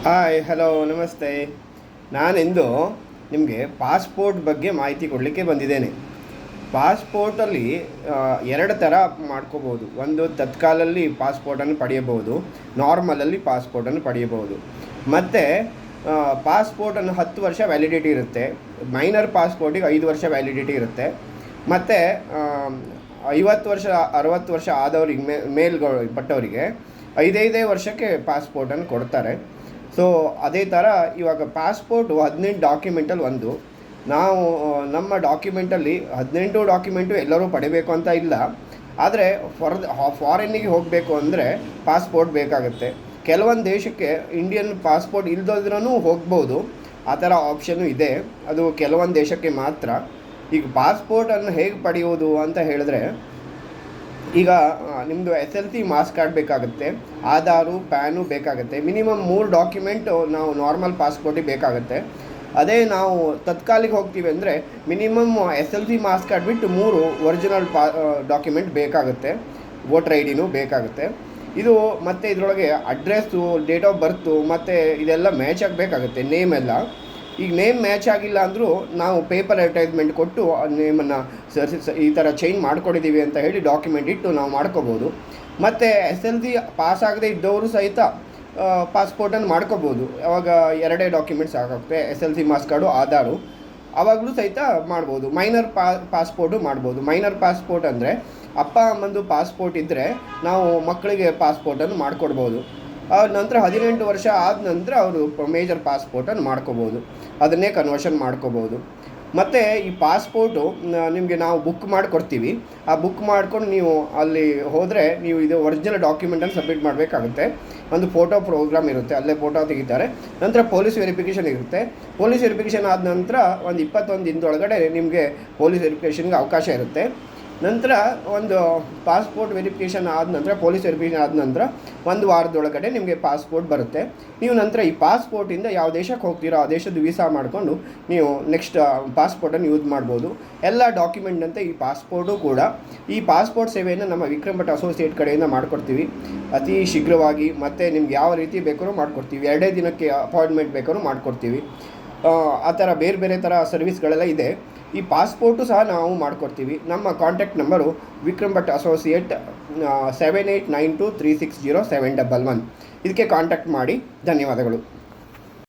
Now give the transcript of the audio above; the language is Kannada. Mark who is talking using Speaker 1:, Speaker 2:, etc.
Speaker 1: ಹಾಯ್ ಹಲೋ ನಮಸ್ತೆ. ನಾನಿಂದು ನಿಮಗೆ ಪಾಸ್ಪೋರ್ಟ್ ಬಗ್ಗೆ ಮಾಹಿತಿ ಕೊಡಲಿಕ್ಕೆ ಬಂದಿದ್ದೇನೆ. ಪಾಸ್ಪೋರ್ಟಲ್ಲಿ ಎರಡು ಥರ ಮಾಡ್ಕೋಬೋದು. ಒಂದು ತತ್ಕಾಲಲ್ಲಿ ಪಾಸ್ಪೋರ್ಟನ್ನು ಪಡೆಯಬಹುದು, ನಾರ್ಮಲಲ್ಲಿ ಪಾಸ್ಪೋರ್ಟನ್ನು ಪಡೆಯಬಹುದು. ಮತ್ತು ಪಾಸ್ಪೋರ್ಟನ್ನು 10 ವರ್ಷ ವ್ಯಾಲಿಡಿಟಿ ಇರುತ್ತೆ. ಮೈನರ್ ಪಾಸ್ಪೋರ್ಟಿಗೆ 5 ವರ್ಷ ವ್ಯಾಲಿಡಿಟಿ ಇರುತ್ತೆ. ಮತ್ತು 50 ವರ್ಷ 60 ವರ್ಷ ಆದವ್ರಿಗೆ ಪಟ್ಟವರಿಗೆ 5 ವರ್ಷಕ್ಕೆ ಪಾಸ್ಪೋರ್ಟನ್ನು ಕೊಡ್ತಾರೆ. ಸೊ ಅದೇ ಥರ ಇವಾಗ ಪಾಸ್ಪೋರ್ಟು 18 ಡಾಕ್ಯುಮೆಂಟಲ್ಲಿ ಒಂದು. ನಾವು ನಮ್ಮ ಡಾಕ್ಯುಮೆಂಟಲ್ಲಿ 18 ಡಾಕ್ಯುಮೆಂಟು ಎಲ್ಲರೂ ಪಡಿಬೇಕು ಅಂತ ಇಲ್ಲ. ಆದರೆ ಫಾರಿನ್ನಿಗೆ ಹೋಗಬೇಕು ಅಂದರೆ ಪಾಸ್ಪೋರ್ಟ್ ಬೇಕಾಗುತ್ತೆ. ಕೆಲವೊಂದು ದೇಶಕ್ಕೆ ಇಂಡಿಯನ್ ಪಾಸ್ಪೋರ್ಟ್ ಇಲ್ದಿದ್ರೂ ಹೋಗ್ಬೋದು, ಆ ಥರ ಆಪ್ಷನ್ನು ಇದೆ. ಅದು ಕೆಲವೊಂದು ದೇಶಕ್ಕೆ ಮಾತ್ರ. ಈಗ ಪಾಸ್ಪೋರ್ಟನ್ನು ಹೇಗೆ ಪಡೆಯೋದು ಅಂತ ಹೇಳಿದ್ರೆ, ಈಗ ನಿಮ್ಮದು SLC ಮಾಸ್ ಕಾರ್ಡ್ ಬೇಕಾಗುತ್ತೆ, ಆಧಾರು ಪ್ಯಾನು ಬೇಕಾಗುತ್ತೆ. ಮಿನಿಮಮ್ 3 ಡಾಕ್ಯುಮೆಂಟು ನಾವು ನಾರ್ಮಲ್ ಪಾಸ್ಪೋರ್ಟಿಗೆ ಬೇಕಾಗುತ್ತೆ. ಅದೇ ನಾವು ತತ್ಕಾಲಿಗೆ ಹೋಗ್ತೀವಿ ಅಂದರೆ ಮಿನಿಮಮ್ SLC ಮಾಸ್ ಕಾರ್ಡ್ ಬಿಟ್ಟು 3 ಒರಿಜಿನಲ್ ಡಾಕ್ಯುಮೆಂಟ್ ಬೇಕಾಗುತ್ತೆ. ವೋಟರ್ ID ಬೇಕಾಗುತ್ತೆ. ಇದು ಮತ್ತು ಇದರೊಳಗೆ ಅಡ್ರೆಸ್ಸು, ಡೇಟ್ ಆಫ್ ಬರ್ತು ಮತ್ತು ಇದೆಲ್ಲ ಮ್ಯಾಚ್ ಆಗಬೇಕಾಗುತ್ತೆ, ನೇಮ್ ಎಲ್ಲ. ಈಗ ನೇಮ್ ಮ್ಯಾಚ್ ಆಗಿಲ್ಲ ಅಂದರೂ ನಾವು ಪೇಪರ್ ಅಡ್ವರ್ಟೈಸ್ಮೆಂಟ್ ಕೊಟ್ಟು ಆ ನೇಮನ್ನು ಈ ಥರ ಚೇಂಜ್ ಮಾಡ್ಕೊಂಡಿದ್ದೀವಿ ಅಂತ ಹೇಳಿ ಡಾಕ್ಯುಮೆಂಟ್ ಇಟ್ಟು ನಾವು ಮಾಡ್ಕೋಬೋದು. ಮತ್ತು SLC ಪಾಸ್ ಆಗದೆ ಇದ್ದವರು ಸಹಿತ ಪಾಸ್ಪೋರ್ಟನ್ನು ಮಾಡ್ಕೋಬೋದು. ಅವಾಗ 2 ಡಾಕ್ಯುಮೆಂಟ್ಸ್ ಆಗುತ್ತೆ, SLC ಮಾಸ್ ಕಾರ್ಡು, ಆಧಾರು. ಆವಾಗಲೂ ಸಹಿತ ಮಾಡ್ಬೋದು. ಮೈನರ್ ಪಾಸ್ಪೋರ್ಟು ಮಾಡ್ಬೋದು. ಮೈನರ್ ಪಾಸ್ಪೋರ್ಟ್ ಅಂದರೆ ಅಪ್ಪ ಅಮ್ಮಂದು ಪಾಸ್ಪೋರ್ಟ್ ಇದ್ದರೆ ನಾವು ಮಕ್ಕಳಿಗೆ ಪಾಸ್ಪೋರ್ಟನ್ನು ಮಾಡಿಕೊಡ್ಬೋದು. ನಂತರ 18 ವರ್ಷ ಆದ ನಂತರ ಅವರು ಮೇಜರ್ ಪಾಸ್ಪೋರ್ಟನ್ನು ಮಾಡ್ಕೋಬೋದು, ಅದನ್ನೇ ಕನ್ವರ್ಷನ್ ಮಾಡ್ಕೋಬೋದು. ಮತ್ತು ಈ ಪಾಸ್ಪೋರ್ಟು ನಿಮಗೆ ನಾವು ಬುಕ್ ಮಾಡಿಕೊಡ್ತೀವಿ. ಆ ಬುಕ್ ಮಾಡ್ಕೊಂಡು ನೀವು ಅಲ್ಲಿ ಹೋದರೆ ನೀವು ಇದು ಒರಿಜಿನಲ್ ಡಾಕ್ಯುಮೆಂಟನ್ನು ಸಬ್ಮಿಟ್ ಮಾಡಬೇಕಾಗುತ್ತೆ. ಒಂದು ಫೋಟೋ ಪ್ರೋಗ್ರಾಮ್ ಇರುತ್ತೆ, ಅಲ್ಲೇ ಫೋಟೋ ತೆಗಿತಾರೆ. ನಂತರ ಪೊಲೀಸ್ ವೆರಿಫಿಕೇಷನ್ ಇರುತ್ತೆ. ಪೊಲೀಸ್ ವೆರಿಫಿಕೇಷನ್ ಆದ ನಂತರ ಒಂದು 21 ದಿನದೊಳಗಡೆ ನಿಮಗೆ ಪೊಲೀಸ್ ವೆರಿಫಿಕೇಷನ್ಗೆ ಅವಕಾಶ ಇರುತ್ತೆ. ನಂತರ ಒಂದು ಪಾಸ್ಪೋರ್ಟ್ ವೆರಿಫಿಕೇಷನ್ ಆದ ನಂತರ, ಪೊಲೀಸ್ ವೆರಿಫಿಕೇಷನ್ ಆದ ನಂತರ 1 ವಾರದೊಳಗಡೆ ನಿಮಗೆ ಪಾಸ್ಪೋರ್ಟ್ ಬರುತ್ತೆ. ನೀವು ನಂತರ ಈ ಪಾಸ್ಪೋರ್ಟಿಂದ ಯಾವ ದೇಶಕ್ಕೆ ಹೋಗ್ತೀರೋ ಆ ದೇಶದ ವೀಸಾ ಮಾಡಿಕೊಂಡು ನೀವು ನೆಕ್ಸ್ಟ್ ಪಾಸ್ಪೋರ್ಟನ್ನು ಯೂಸ್ ಮಾಡ್ಬೋದು. ಎಲ್ಲ ಡಾಕ್ಯುಮೆಂಟ್ನಂತೆ ಈ ಪಾಸ್ಪೋರ್ಟು ಕೂಡ. ಈ ಪಾಸ್ಪೋರ್ಟ್ ಸೇವೆಯನ್ನು ನಮ್ಮ ವಿಕ್ರಮ್ ಭಟ್ ಅಸೋಸಿಯೇಟ್ ಕಡೆಯಿಂದ ಮಾಡಿಕೊಡ್ತೀವಿ ಅತಿ ಶೀಘ್ರವಾಗಿ. ಮತ್ತು ನಿಮ್ಗೆ ಯಾವ ರೀತಿ ಬೇಕಾದ್ರೂ ಮಾಡಿಕೊಡ್ತೀವಿ. 2 ದಿನಕ್ಕೆ ಅಪಾಯಿಂಟ್ಮೆಂಟ್ ಬೇಕಾದ್ರೂ ಮಾಡಿಕೊಡ್ತೀವಿ. ಆ ಥರ ಬೇರೆ ಬೇರೆ ಥರ ಸರ್ವಿಸ್ಗಳೆಲ್ಲ ಇದೆ. ಈ ಪಾಸ್ಪೋರ್ಟು ಸಹ ನಾವು ಮಾಡಿಕೊಡ್ತೀವಿ. ನಮ್ಮ contact number Vikram Bhat associate 7892360711. ಇದಕ್ಕೆ ಕಾಂಟ್ಯಾಕ್ಟ್ ಮಾಡಿ. ಧನ್ಯವಾದಗಳು.